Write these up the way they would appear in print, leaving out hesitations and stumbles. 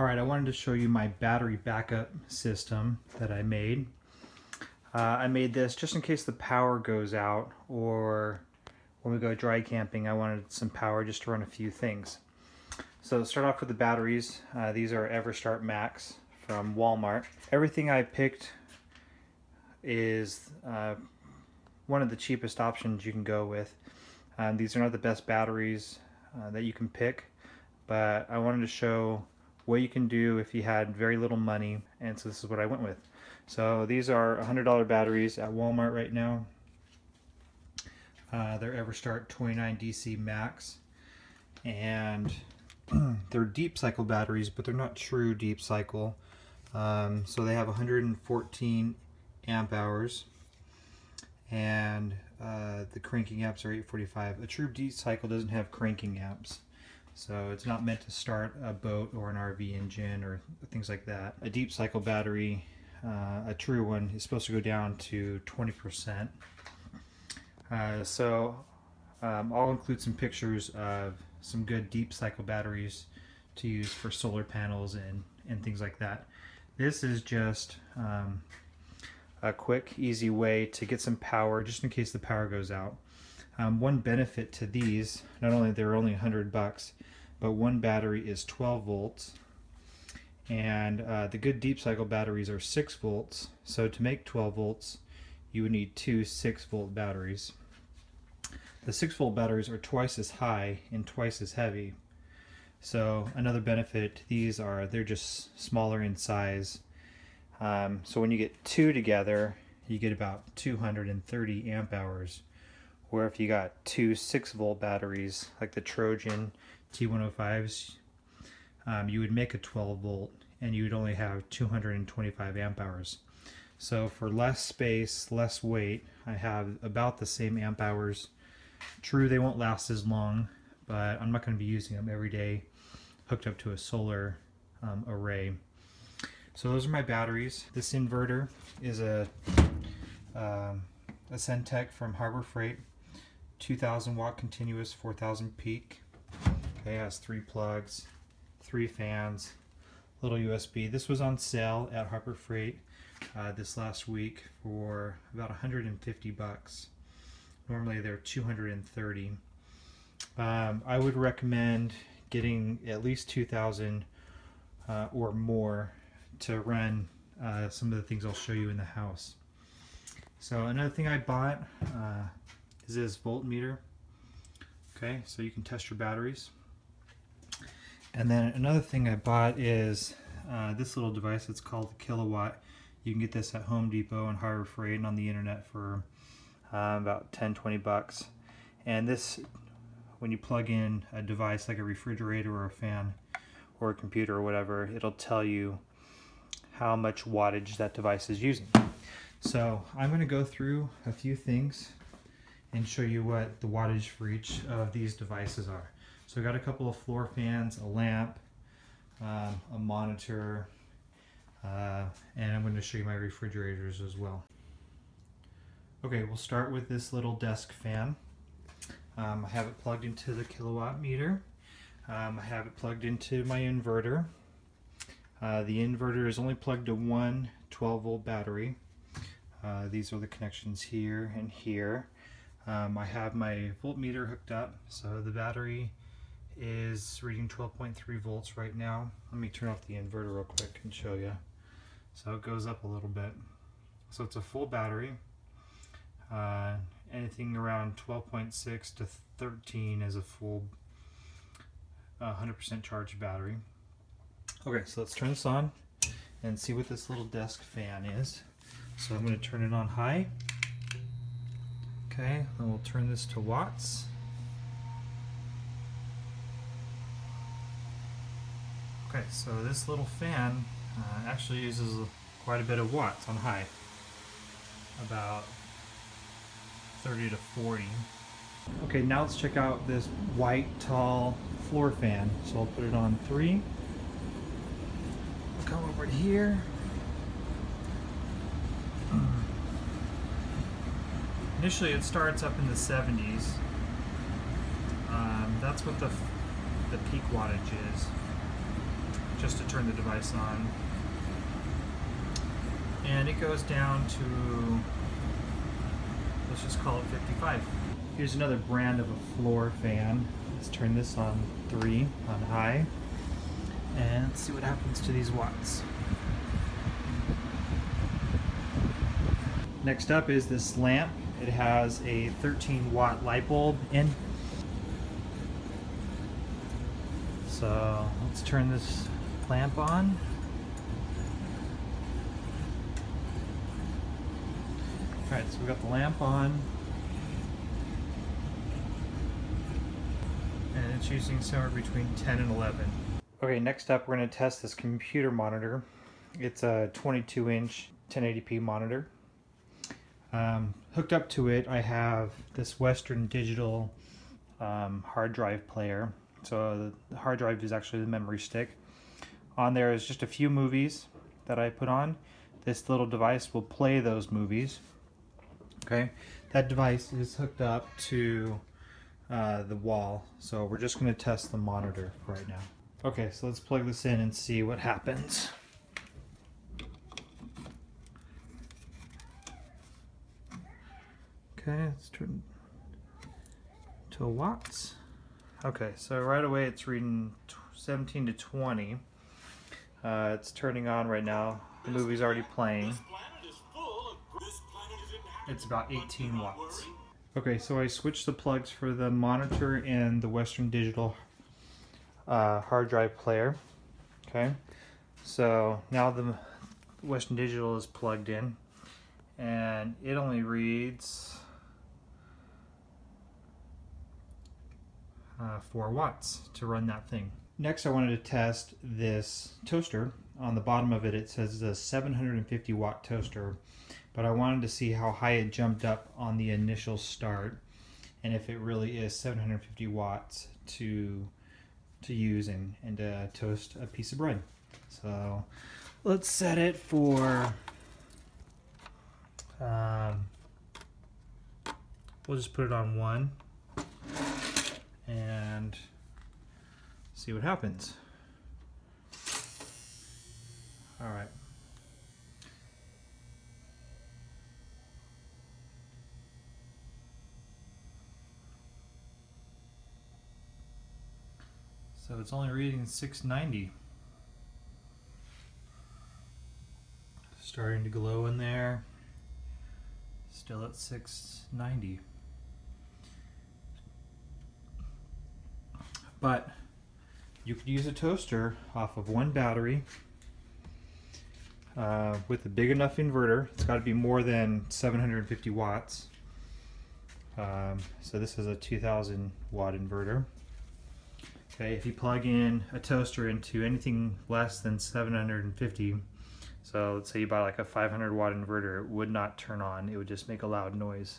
Alright, I wanted to show you my battery backup system that I made. I made this just in case the power goes out, or when we go dry camping I wanted some power just to run a few things. So to start off with the batteries, these are Everstart Max from Walmart. Everything I picked is one of the cheapest options you can go with. These are not the best batteries that you can pick, but I wanted to show what you can do if you had very little money, and so this is what I went with. So these are $100 batteries at Walmart right now. They're Everstart 29 DC Max, and they're deep cycle batteries, but they're not true deep cycle. So they have 114 amp hours, and the cranking amps are 845. A true deep cycle doesn't have cranking amps, so it's not meant to start a boat or an RV engine or things like that. A deep cycle battery, a true one, is supposed to go down to 20%. I'll include some pictures of some good deep cycle batteries to use for solar panels and things like that. This is just a quick, easy way to get some power just in case the power goes out. One benefit to these, not only they're only $100, but one battery is 12 volts, and the good deep cycle batteries are 6 volts. So to make 12 volts, you would need two 6-volt batteries. The 6-volt batteries are twice as high and twice as heavy. So another benefit to these are they're just smaller in size. So when you get two together, you get about 230 amp hours. Where if you got two 6-volt batteries, like the Trojan T105s, you would make a 12 volt and you would only have 225 amp hours. So for less space, less weight, I have about the same amp hours. True, they won't last as long, but I'm not going to be using them every day hooked up to a solar array. So those are my batteries. This inverter is a Centec from Harbor Freight, 2000 watt continuous, 4000 peak. Okay, it has 3 plugs, 3 fans, little USB. This was on sale at Harbor Freight this last week for about 150 bucks. Normally they're 230. I would recommend getting at least 2000 or more to run some of the things I'll show you in the house. So another thing I bought is this voltmeter. Okay, so you can test your batteries. And then another thing I bought is this little device. It's called the Kilowatt. You can get this at Home Depot and Harbor Freight and on the internet for about 10-20 bucks. And this, when you plug in a device like a refrigerator or a fan or a computer or whatever, it'll tell you how much wattage that device is using. So I'm going to go through a few things and show you what the wattage for each of these devices are. So I got a couple of floor fans, a lamp, a monitor, and I'm going to show you my refrigerators as well. Okay, we'll start with this little desk fan. I have it plugged into the kilowatt meter. I have it plugged into my inverter. The inverter is only plugged to one 12-volt battery. These are the connections here and here. I have my voltmeter hooked up, so the battery is reading 12.3 volts right now. Let me turn off the inverter real quick and show you. So it goes up a little bit. So it's a full battery. Anything around 12.6 to 13 is a full 100% charged battery. Okay, so let's turn this on and see what this little desk fan is. So I'm going to turn it on high. Okay, then we'll turn this to watts. Okay, so this little fan actually uses quite a bit of watts on high, about 30 to 40. Okay, now let's check out this white tall floor fan. So I'll put it on 3. I'll come over here. Initially it starts up in the 70s. That's what the peak wattage is. just to turn the device on. And it goes down to, let's just call it 55. Here's another brand of a floor fan. Let's turn this on 3 on high and let's see what happens to these watts. Next up is this lamp. It has a 13 watt light bulb in. So let's turn this lamp on. Alright, so we got the lamp on. And it's using somewhere between 10 and 11. Okay, next up we're going to test this computer monitor. It's a 22-inch 1080p monitor. Hooked up to it I have this Western Digital hard drive player. So the hard drive is actually the memory stick. On there is just a few movies that I put on. This little device will play those movies. Okay, that device is hooked up to the wall, so we're just going to test the monitor right now. Okay, so let's plug this in and see what happens. Okay, let's turn to watts. Okay, so right away it's reading 17 to 20. It's turning on right now. The movie's already playing. It's about 18 watts. Okay, so I switched the plugs for the monitor and the Western Digital hard drive player. Okay, so now the Western Digital is plugged in and it only reads 4 watts to run that thing. Next I wanted to test this toaster. On the bottom of it, it says a 750 watt toaster, but I wanted to see how high it jumped up on the initial start and if it really is 750 watts to use and toast a piece of bread. So let's set it for we'll just put it on 1 and see what happens. All right. So it's only reading 690. Starting to glow in there. Still at 690. But you could use a toaster off of 1 battery with a big enough inverter. It's got to be more than 750 watts. So this is a 2000 watt inverter. Okay, if you plug in a toaster into anything less than 750, so let's say you buy like a 500 watt inverter, it would not turn on. It would just make a loud noise.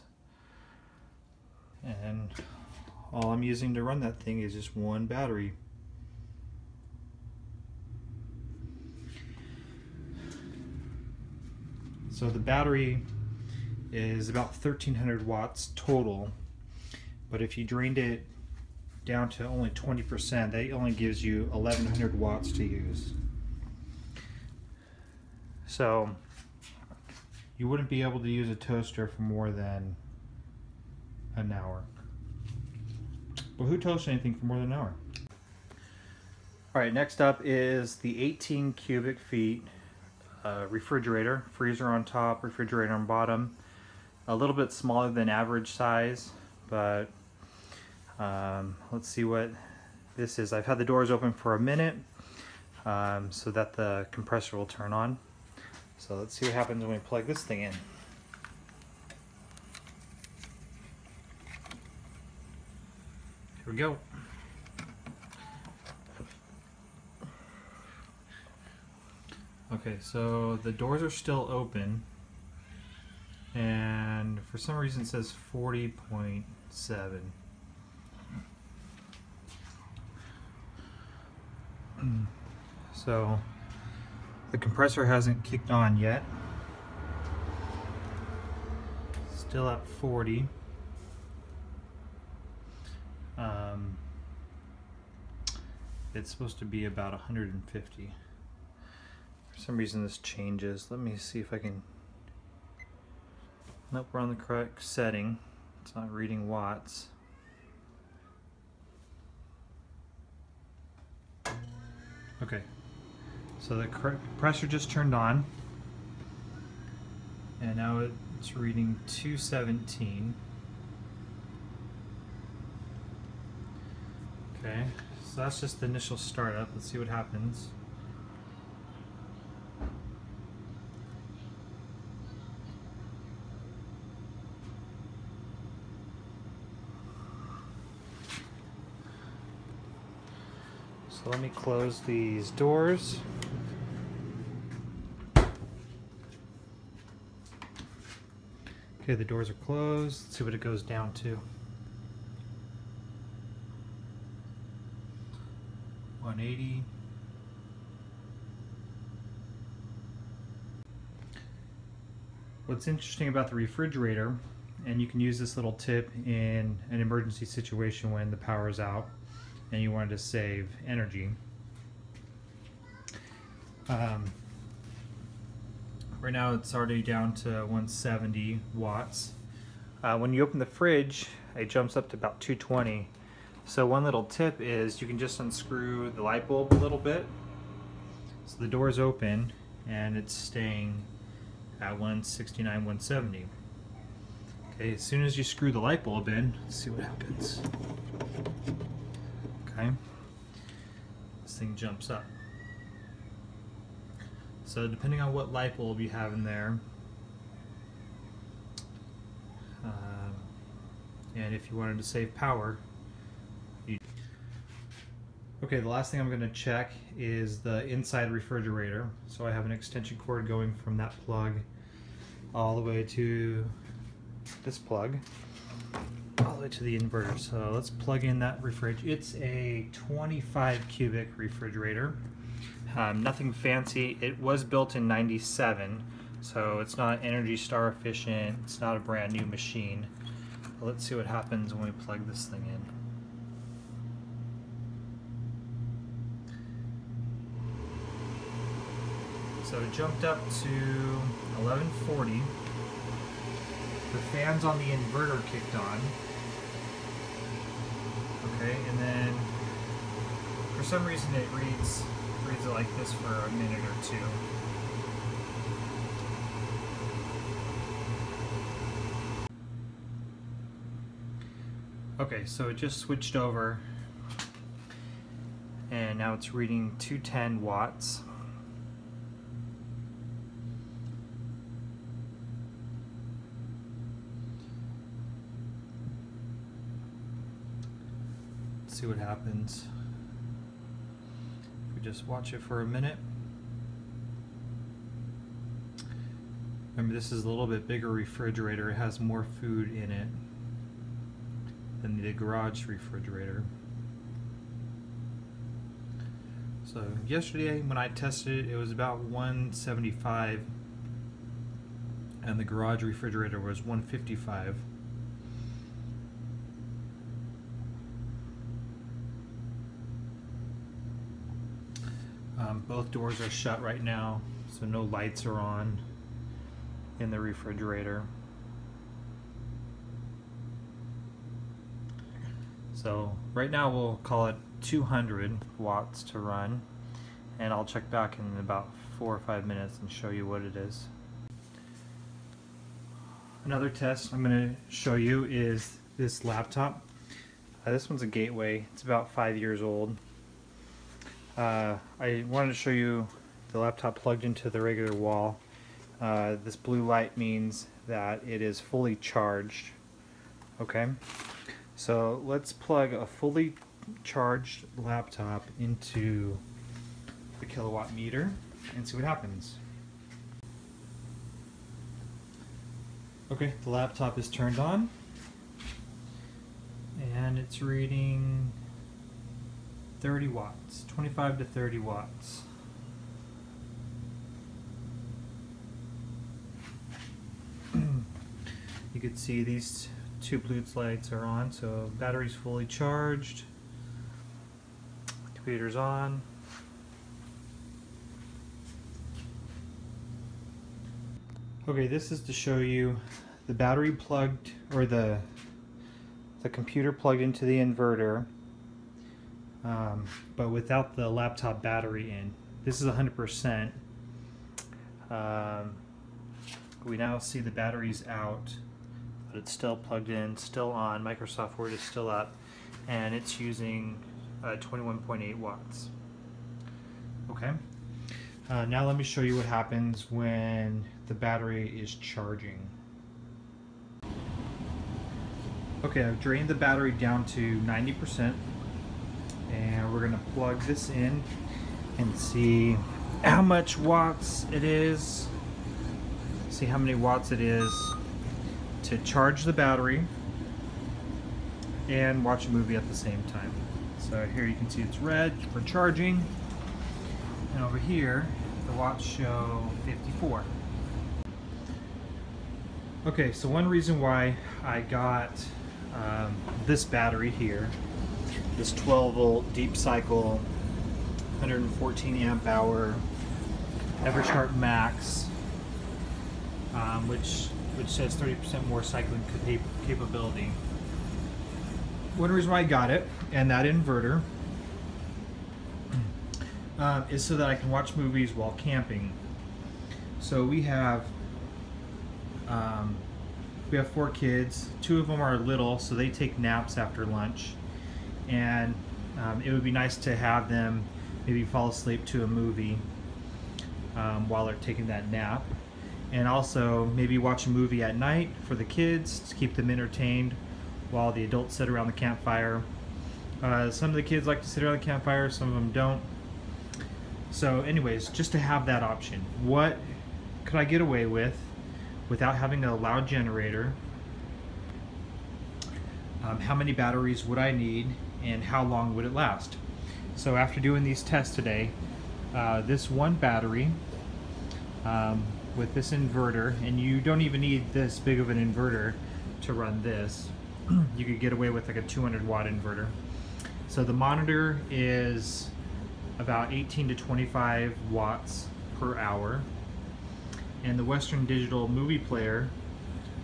And all I'm using to run that thing is just 1 battery. So the battery is about 1300 watts total, but if you drained it down to only 20%, that only gives you 1100 watts to use. So you wouldn't be able to use a toaster for more than an hour. But who toasts anything for more than an hour? Alright, next up is the 18 cubic feet refrigerator. Freezer on top, refrigerator on bottom. A little bit smaller than average size, but let's see what this is. I've had the doors open for a minute so that the compressor will turn on. So let's see what happens when we plug this thing in. Here we go. Okay, so the doors are still open, and for some reason it says 40.7. So the compressor hasn't kicked on yet. Still at 40. it's supposed to be about 150. For some reason this changes. Let me see if I can... Nope, we're on the correct setting. It's not reading watts. Okay, so the compressor just turned on, and now it's reading 217. Okay, so that's just the initial startup. Let's see what happens. So let me close these doors. Okay, the doors are closed. Let's see what it goes down to. 180. What's interesting about the refrigerator, and you can use this little tip in an emergency situation when the power is out and you wanted to save energy. Right now it's already down to 170 watts. When you open the fridge, it jumps up to about 220. So one little tip is you can just unscrew the light bulb a little bit. So the door is open and it's staying at 169, 170. Okay, as soon as you screw the light bulb in, let's see what happens. Okay, this thing jumps up. So depending on what light bulb you have in there, and if you wanted to save power, okay, the last thing I'm going to check is the inside refrigerator. So I have an extension cord going from that plug all the way to this plug, all the way to the inverter. So let's plug in that refrigerator. It's a 25 cubic refrigerator. Nothing fancy. It was built in '97, so it's not Energy Star efficient. It's not a brand new machine. But let's see what happens when we plug this thing in. So it jumped up to 1140. The fans on the inverter kicked on. Okay, and then for some reason it reads it like this for a minute or two. Okay, so it just switched over and now it's reading 210 watts. Let's see what happens. Just watch it for a minute. Remember, this is a little bit bigger refrigerator. It has more food in it than the garage refrigerator. So yesterday when I tested it, it was about 175 and the garage refrigerator was 155. Both doors are shut right now, so no lights are on in the refrigerator. So right now we'll call it 200 watts to run, and I'll check back in about 4 or 5 minutes and show you what it is. Another test I'm going to show you is this laptop. This one's a Gateway. It's about 5 years old. I wanted to show you the laptop plugged into the regular wall. This blue light means that it is fully charged. Okay, so let's plug a fully charged laptop into the kilowatt meter and see what happens. Okay, the laptop is turned on and it's reading 30 watts, 25 to 30 watts. You can see these two Bluetooth lights are on, so battery's fully charged. Computer's on. Okay, this is to show you the battery plugged, or the computer plugged into the inverter, but without the laptop battery in. This is 100%. We now see the battery's out, but it's still plugged in, still on. Microsoft Word is still up, and it's using 21.8 watts. Okay. Now let me show you what happens when the battery is charging. Okay, I've drained the battery down to 90%, and we're going to plug this in and see how much watts it is. See how many watts it is to charge the battery and watch a movie at the same time. So here you can see it's red for charging, and over here the watts show 54. Okay, so one reason why I got this battery here, this 12 volt deep cycle 114 amp hour Eversharp Max, which says 30% more cycling capability. One reason why I got it, and that inverter, is so that I can watch movies while camping. So we have 4 kids. 2 of them are little, so they take naps after lunch, and it would be nice to have them maybe fall asleep to a movie while they're taking that nap, and also maybe watch a movie at night for the kids to keep them entertained while the adults sit around the campfire. Some of the kids like to sit around the campfire, some of them don't. So anyways, just to have that option. What could I get away with without having a loud generator? How many batteries would I need, and how long would it last? So after doing these tests today, this one battery with this inverter, and you don't even need this big of an inverter to run this. You could get away with like a 200 watt inverter. So the monitor is about 18 to 25 watts per hour, and the Western Digital movie player,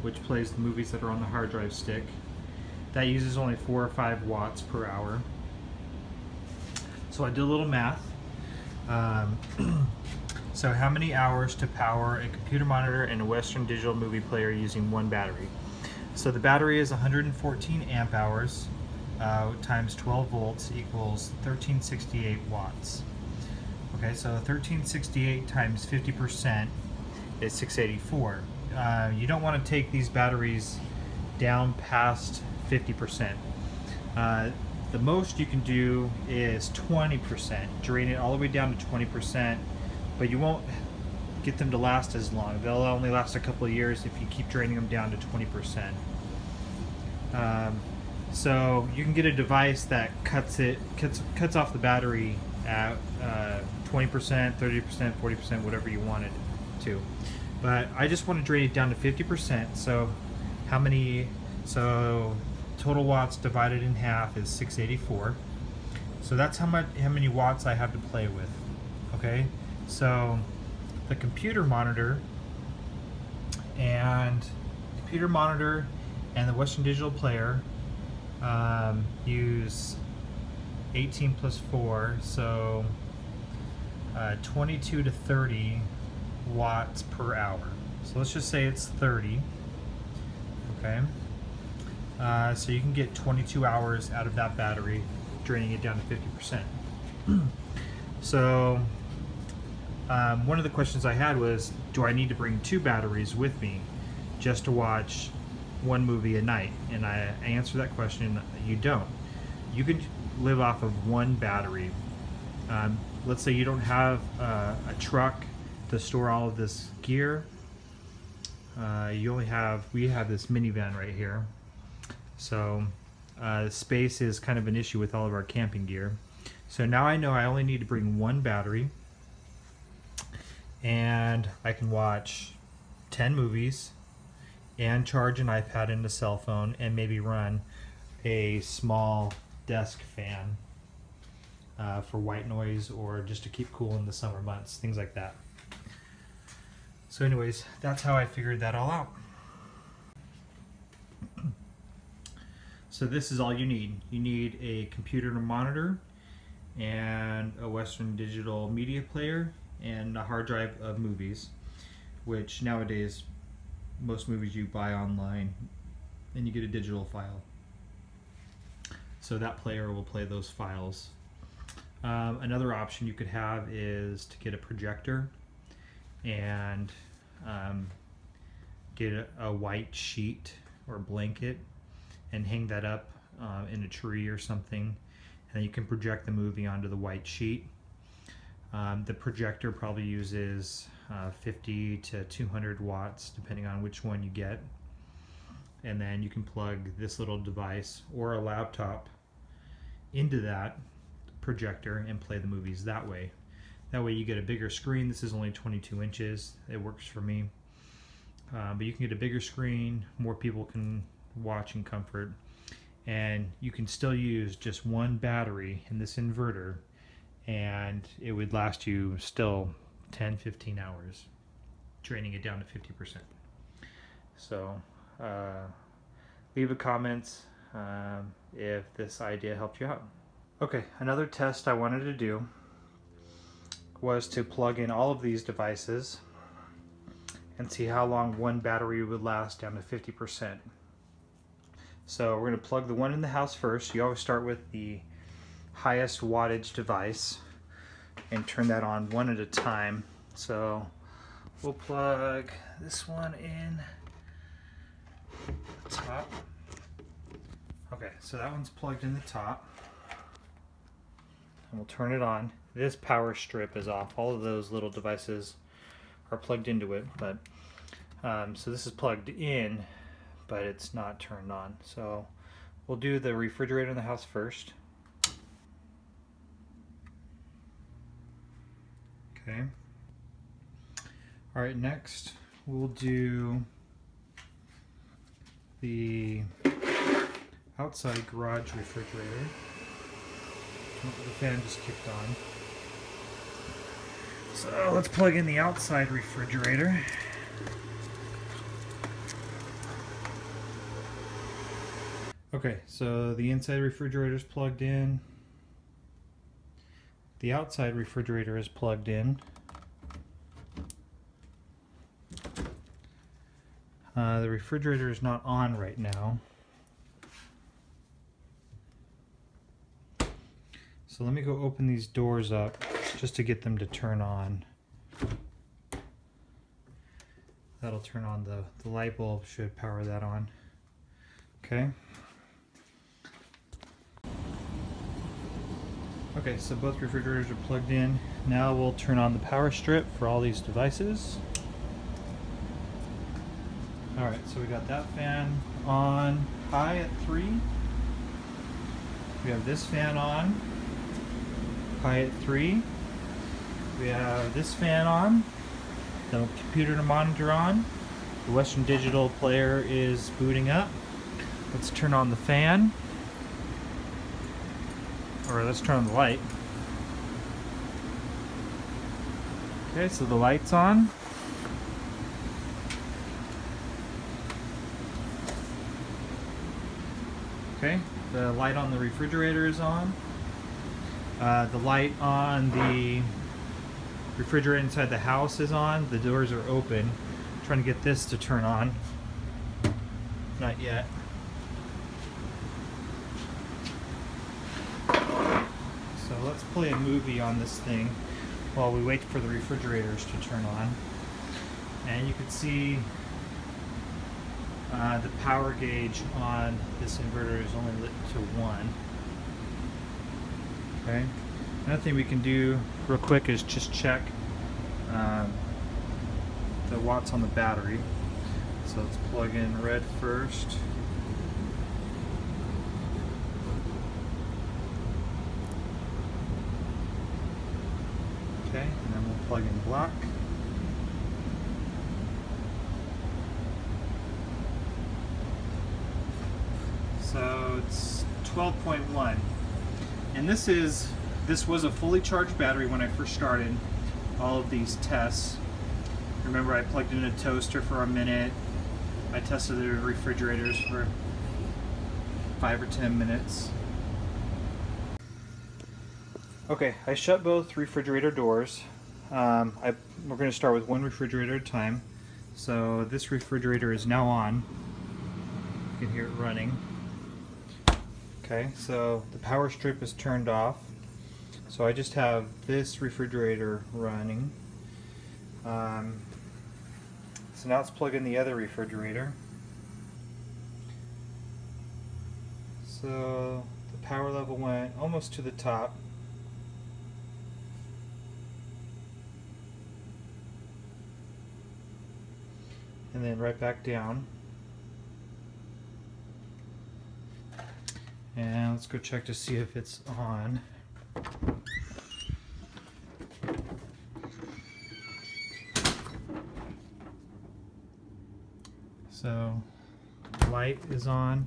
which plays the movies that are on the hard drive stick, that uses only 4 or 5 watts per hour. So I did a little math. So how many hours to power a computer monitor and a Western Digital movie player using one battery? So the battery is 114 amp hours times 12 volts equals 1368 watts. Okay, so 1368 times 50% is 684. You don't want to take these batteries down past 50%. The most you can do is 20%. Drain it all the way down to 20%, but you won't get them to last as long. They'll only last a couple of years if you keep draining them down to 20%. So you can get a device that cuts off the battery at 20%, 30%, 40%, whatever you want it to. But I just want to drain it down to 50%. So so total watts divided in half is 684. So that's how many watts I have to play with. Okay, so the computer monitor and the Western Digital player use 18 plus 4, so 22 to 30 watts per hour. So let's just say it's 30. Okay, so you can get 22 hours out of that battery, draining it down to 50%. So one of the questions I had was, do I need to bring 2 batteries with me just to watch one movie a night? And I answered that question, you don't. You can live off of one battery. Let's say you don't have a truck to store all of this gear. We have this minivan right here. So space is kind of an issue with all of our camping gear. So now I know I only need to bring one battery, and I can watch 10 movies and charge an iPad and a cell phone and maybe run a small desk fan. for white noise or just to keep cool in the summer months, things like that. So anyways, that's how I figured that all out. So this is all you need. You need a computer to monitor and a Western Digital media player and a hard drive of movies, which nowadays most movies you buy online and you get a digital file. So that player will play those files. Another option you could have is to get a projector and get a white sheet or blanket and hang that up in a tree or something, and you can project the movie onto the white sheet. The projector probably uses 50 to 200 watts depending on which one you get, and then you can plug this little device or a laptop into that projector and play the movies that way. That way you get a bigger screen. This is only 22 inches. It works for me. But you can get a bigger screen, more people can watch in comfort, and you can still use just one battery in this inverter and it would last you still 10-15 hours, draining it down to 50%. So leave a comment if this idea helped you out. Okay, another test I wanted to do was to plug in all of these devices and see how long one battery would last down to 50%. So we're going to plug the one in the house first. You always start with the highest wattage device and turn that on one at a time. So we'll plug this one in the top. Okay, so that one's plugged in the top. And we'll turn it on. This power strip is off. All of those little devices are plugged into it, but so this is plugged in, but it's not turned on. So we'll do the refrigerator in the house first. Okay. All right, next we'll do the outside garage refrigerator. The fan just kicked on. So let's plug in the outside refrigerator. Okay, so the inside refrigerator is plugged in. The outside refrigerator is plugged in. The refrigerator is not on right now. So let me go open these doors up just to get them to turn on. That'll turn on the light bulb, should power that on. Okay. Okay, so both refrigerators are plugged in. Now we'll turn on the power strip for all these devices. Alright, so we got that fan on high at 3. We have this fan on high at 3. We have this fan on, the computer to monitor on. The Western Digital player is booting up. Let's turn on the fan. Or let's turn on the light. Okay, so the light's on. Okay, the light on the refrigerator is on. The light on the refrigerator inside the house is on. The doors are open. I'm trying to get this to turn on. Not yet. So let's play a movie on this thing while we wait for the refrigerators to turn on. And you can see the power gauge on this inverter is only lit to 1. Okay. Another thing we can do real quick is just check the watts on the battery. So let's plug in red first. Okay, and then we'll plug in black. So it's 12.1. And this is This was a fully charged battery when I first started all of these tests. Remember, I plugged in a toaster for a minute. I tested the refrigerators for 5 or 10 minutes. Okay, I shut both refrigerator doors. We're going to start with one refrigerator at a time. So this refrigerator is now on. You can hear it running. Okay, so the power strip is turned off. So I just have this refrigerator running. So now let's plug in the other refrigerator. So the power level went almost to the top. And then right back down. And let's go check to see if it's on. So the light is on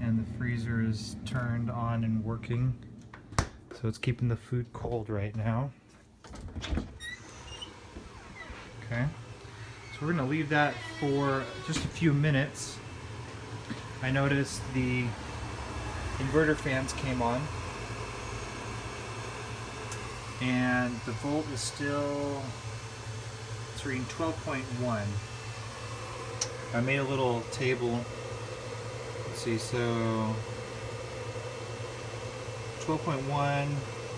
and the freezer is turned on and working. So it's keeping the food cold right now. Okay. So we're going to leave that for just a few minutes. I noticed the inverter fans came on and the volt is still, it's reading 12.1. I made a little table. Let's see, so 12.1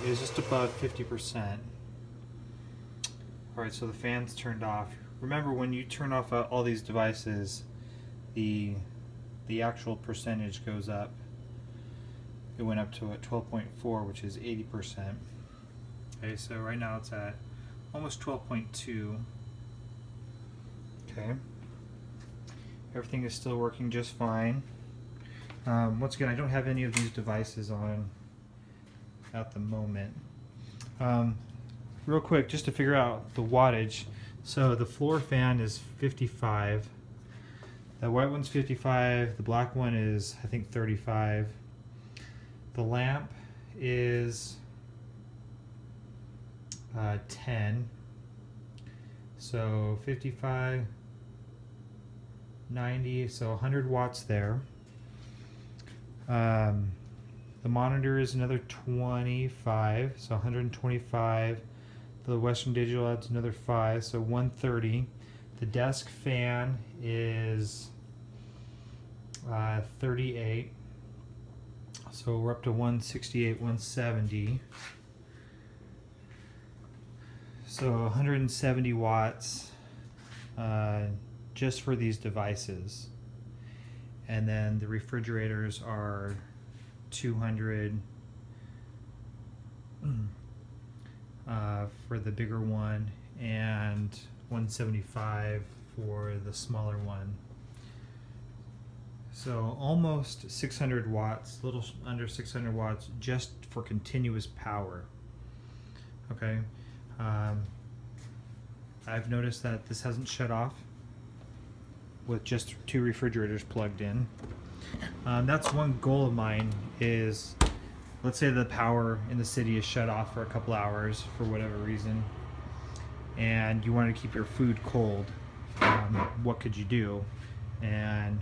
is just above 50%. Alright, so the fan's turned off. Remember, when you turn off all these devices, the actual percentage goes up. It went up to 12.4, which is 80%. Okay, so right now it's at almost 12.2. Okay. Everything is still working just fine. Once again, I don't have any of these devices on at the moment. Real quick, just to figure out the wattage. So the floor fan is 55. The white one's 55. The black one is, I think, 35. The lamp is 10. So 55, 90, so 100 watts there. The monitor is another 25, so 125. The Western Digital adds another 5, so 130. The desk fan is 38, so we're up to 168, 170. So 170 watts just for these devices. And then the refrigerators are 200 for the bigger one and 175 for the smaller one. So almost 600 watts, a little under 600 watts just for continuous power. Okay. I've noticed that this hasn't shut off with just 2 refrigerators plugged in. That's one goal of mine is, let's say the power in the city is shut off for a couple hours for whatever reason, and you want to keep your food cold. What could you do? And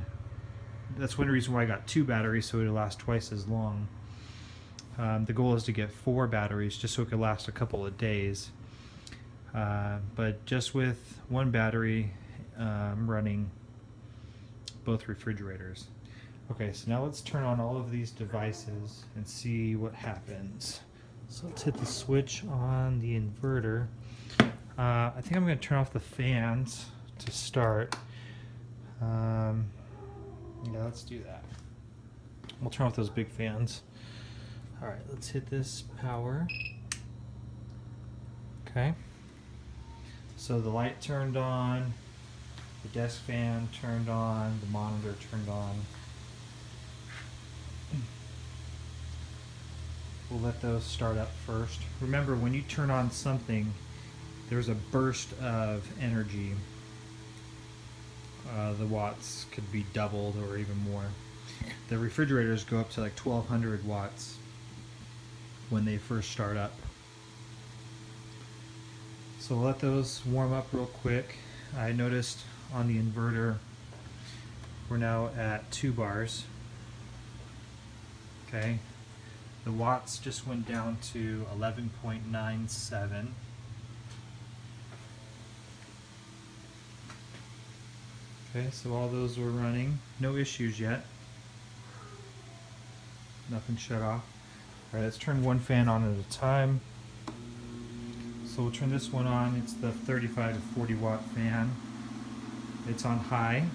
that's one reason why I got 2 batteries, so it'll last twice as long. The goal is to get 4 batteries just so it could last a couple of days. But just with 1 battery, I'm running both refrigerators. Okay, so now let's turn on all of these devices and see what happens. So let's hit the switch on the inverter. I think I'm going to turn off the fans to start. Yeah, let's do that. We'll turn off those big fans. Alright, let's hit this power. Okay. So the light turned on, the desk fan turned on, the monitor turned on. We'll let those start up first. Remember, when you turn on something, there's a burst of energy. The watts could be doubled or even more. The refrigerators go up to like 1200 watts. when they first start up. So we'll let those warm up real quick. I noticed on the inverter we're now at 2 bars. Okay, the watts just went down to 11.97. Okay, so all those were running, no issues yet. Nothing shut off. Alright, let's turn one fan on at a time. So we'll turn this one on. It's the 35 to 40 watt fan. It's on high.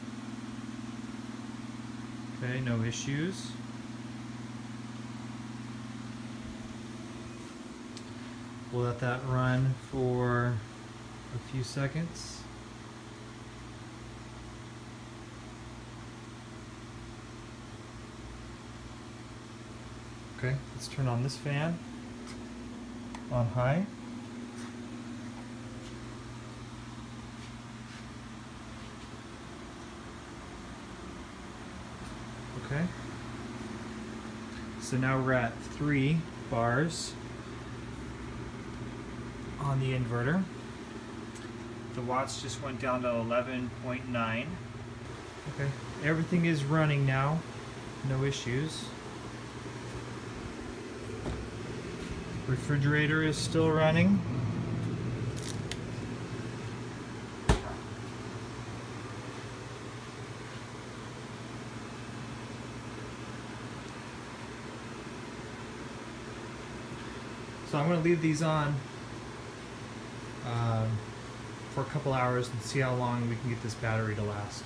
Okay, no issues. We'll let that run for a few seconds. Okay, let's turn on this fan on high. Okay, so now we're at 3 bars on the inverter. The watts just went down to 11.9. Okay, everything is running now, no issues. Refrigerator is still running. So I'm going to leave these on for a couple hours and see how long we can get this battery to last.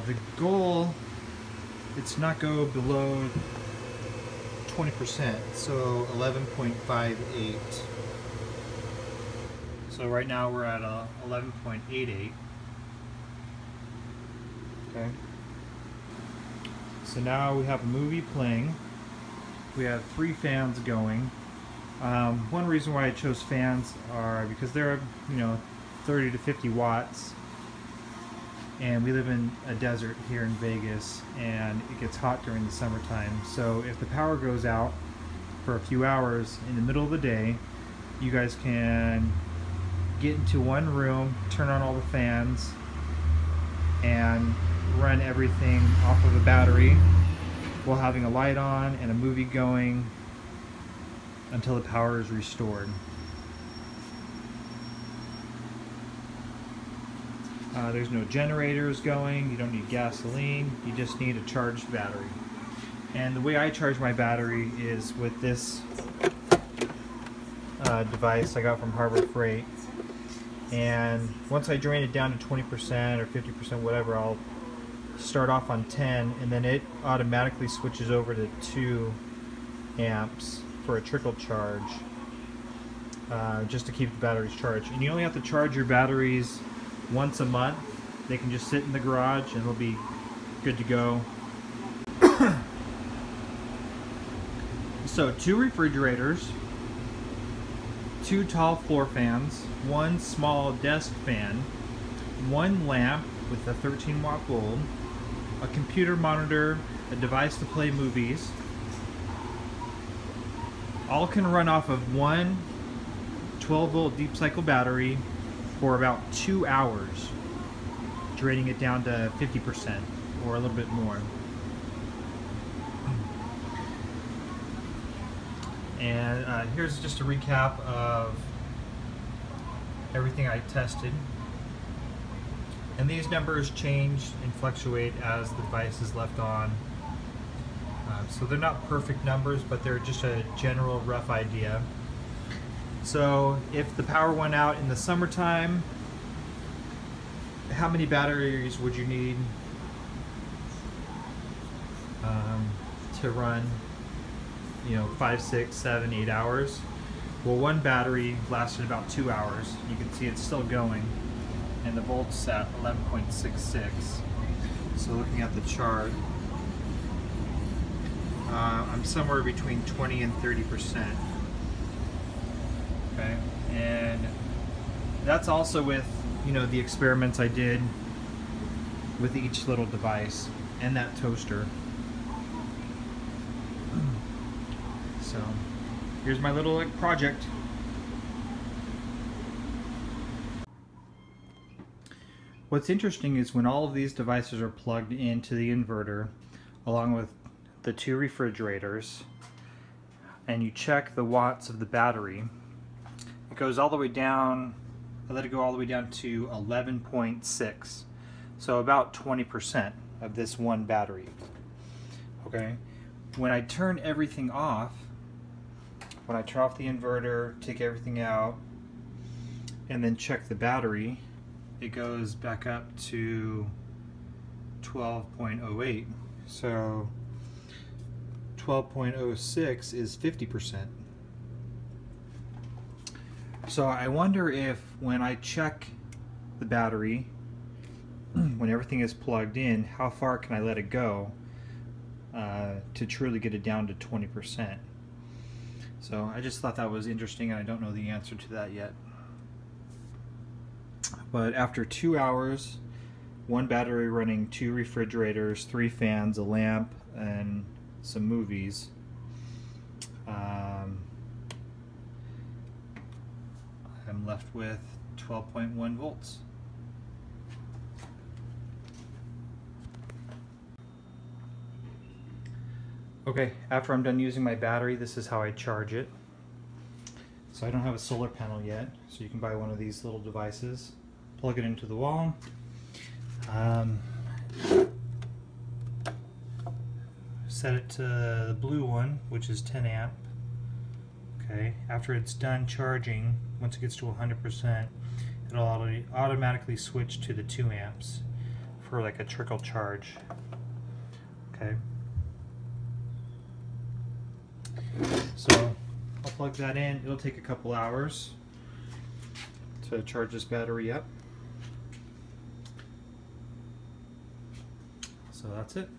The goal is to not go below 20%, so 11.58. So right now we're at 11.88. Okay. So now we have a movie playing. We have 3 fans going. One reason why I chose fans are because they're, 30 to 50 watts, and we live in a desert here in Vegas, and it gets hot during the summertime. So if the power goes out for a few hours in the middle of the day, you guys can get into one room, turn on all the fans, and run everything off of a battery while having a light on and a movie going until the power is restored. There's no generators going, you don't need gasoline, you just need a charged battery. And the way I charge my battery is with this device I got from Harbor Freight. And once I drain it down to 20% or 50%, whatever, I'll start off on 10, and then it automatically switches over to 2 amps for a trickle charge, just to keep the batteries charged. And you only have to charge your batteries once a month. They can just sit in the garage and they'll be good to go. So 2 refrigerators, 2 tall floor fans, 1 small desk fan, 1 lamp with a 13 watt bulb, a computer monitor, a device to play movies. All can run off of 1 12-volt deep cycle battery for about 2 hours, draining it down to 50% or a little bit more. And here's just a recap of everything I tested. And these numbers change and fluctuate as the device is left on. So they're not perfect numbers, but they're just a general rough idea. So if the power went out in the summertime, how many batteries would you need to run 5, 6, 7, 8 hours? Well, 1 battery lasted about 2 hours. You can see it's still going, and the volt's at 11.66. So looking at the chart, I'm somewhere between 20 and 30%. Okay, and that's also with the experiments I did with each little device and that toaster. So here's my little like, project. What's interesting is when all of these devices are plugged into the inverter, along with the two refrigerators, and you check the watts of the battery, it goes all the way down, I let it go all the way down to 11.6. So about 20% of this one battery. Okay? When I turn everything off, when I turn off the inverter, take everything out, and then check the battery, it goes back up to 12.08. So 12.06 is 50%. So I wonder if when I check the battery, when everything is plugged in, how far can I let it go to truly get it down to 20%? So I just thought that was interesting, and I don't know the answer to that yet. But after 2 hours, one battery running 2 refrigerators, 3 fans, a lamp, and some movies, I'm left with 12.1 volts. Okay, after I'm done using my battery, this is how I charge it. So I don't have a solar panel yet, so you can buy one of these little devices. Plug it into the wall. Set it to the blue one, which is 10 amp. Okay, after it's done charging, once it gets to 100%, it'll automatically switch to the 2 amps for like a trickle charge. Okay. So I'll plug that in. It'll take a couple hours to charge this battery up. So that's it.